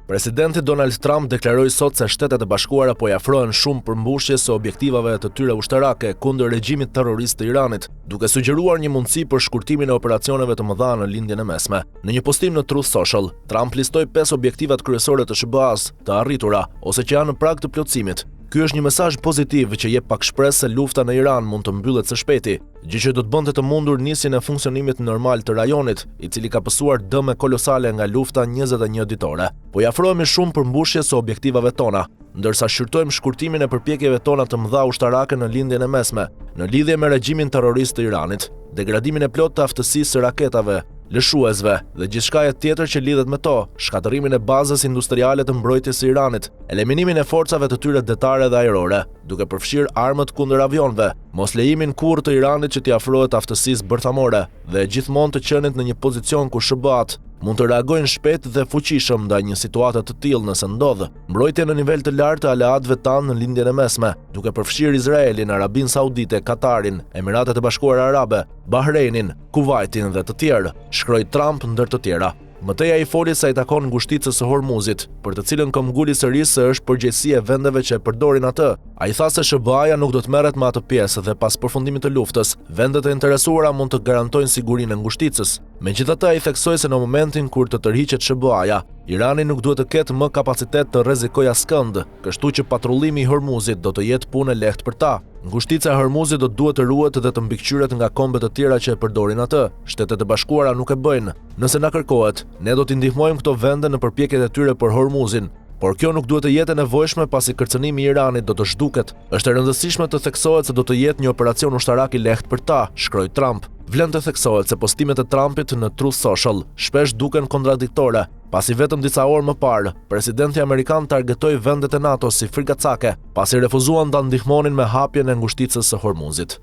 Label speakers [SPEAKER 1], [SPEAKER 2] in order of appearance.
[SPEAKER 1] Presidenti Donald Trump deklaroi sot se Shtetet e Bashkuara po i afrohen shumë përmbushjes së objektivave të tyre ushtarake kundër regjimit terrorist të Iranit, duke sugjeruar një mundësi për shkurtimin e operacioneve të mëdha në lindjen e mesme. Në një postim në Truth Social, Trump listoi 5 objektivat kryesore të SBA-s të arritura ose që janë në prag të plotësimit. Ky është një mesazh pozitiv që jep pak shpresë se lufta në Iran mund të mbyllet së shpejti, gjë që do të bënte të mundur nisjen e funksionimit normal të rajonit, i cili ka pësuar dëme kolosale nga lufta 21 ditore. Po i afrohemi shumë përmbushjes së objektivave tona, ndërsa shqyrtojmë shkurtimin e përpjekjeve tona të mëdha ushtarake në lindjen e mesme, në lidhje me regjimin terrorist të Iranit, degradimin e plotë të aftësisë së raketave, lëshuesve dhe gjithçka tjetër që lidhet me to, shkatërimin e bazës industriale të mbrojtjes së Iranit, eliminimin e forcave të tyre detare dhe ajrore, duke përfshirë armët kundër avionëve, mos lejimin kurrë të Iranit që t'i afrohet aftësisë bërthamore dhe gjithmonë të qenit në një pozicion ku SBA-t mund të reagojnë shpejt dhe fuqishëm ndaj një situate të tillë nëse ndodh. Mbrojtje në nivel të lartë të aleatëve tanë në lindjen e mesme, duke përfshirë Izraelin, Arabinë Saudite, Katarin, Emiratet e Bashkuara Arabe, Bahreinin, Kuvajtin dhe të tjerë, shkroi Trump ndër të tjera. Mëtej ai foli sa i takon ngushticës së Hormuzit, për të cilën kombguli sërish se është përgjegjësi e vendeve që e përdorin atë. Ai tha se SBA-ja nuk do të merret me atë pjesë dhe pas përfundimit të luftës, vendet e interesuara mund të garantojnë sigurinë e ngushticës. Megjithatë, ai theksoi se në momentin kur të tërhiqet SBA-ja, Irani nuk duhet të ketë më kapacitet të rrezikojë askënd, kështu që patrullimi i Hormuzit do të jetë punë e lehtë për ta. Ngushtica e Hormuzit do të duhet të ruhet dhe të mbikëqyret nga kombe të tjera që e përdorin atë. Shtetet e Bashkuara nuk e bëjnë. Nëse na kërkohet, ne do t'i ndihmojmë këto vende në përpjekjet e tyre për Hormuzin. Por kjo nuk duhet të jetë e nevojshme pasi kërcënimi i Iranit do të zhduket. Është e rëndësishme të theksohet se do të jetë një operacion ushtarak i lehtë për ta, shkroi Trump. Vlen të theksohet se postimet e Trumpit në Truth Social shpesh duken kontradiktore, pasi vetëm disa orë më parë, presidenti amerikan targetoi vendet e NATO si frikacake, pasi refuzuan ta ndihmonin me hapjen e ngushticës së Hormuzit.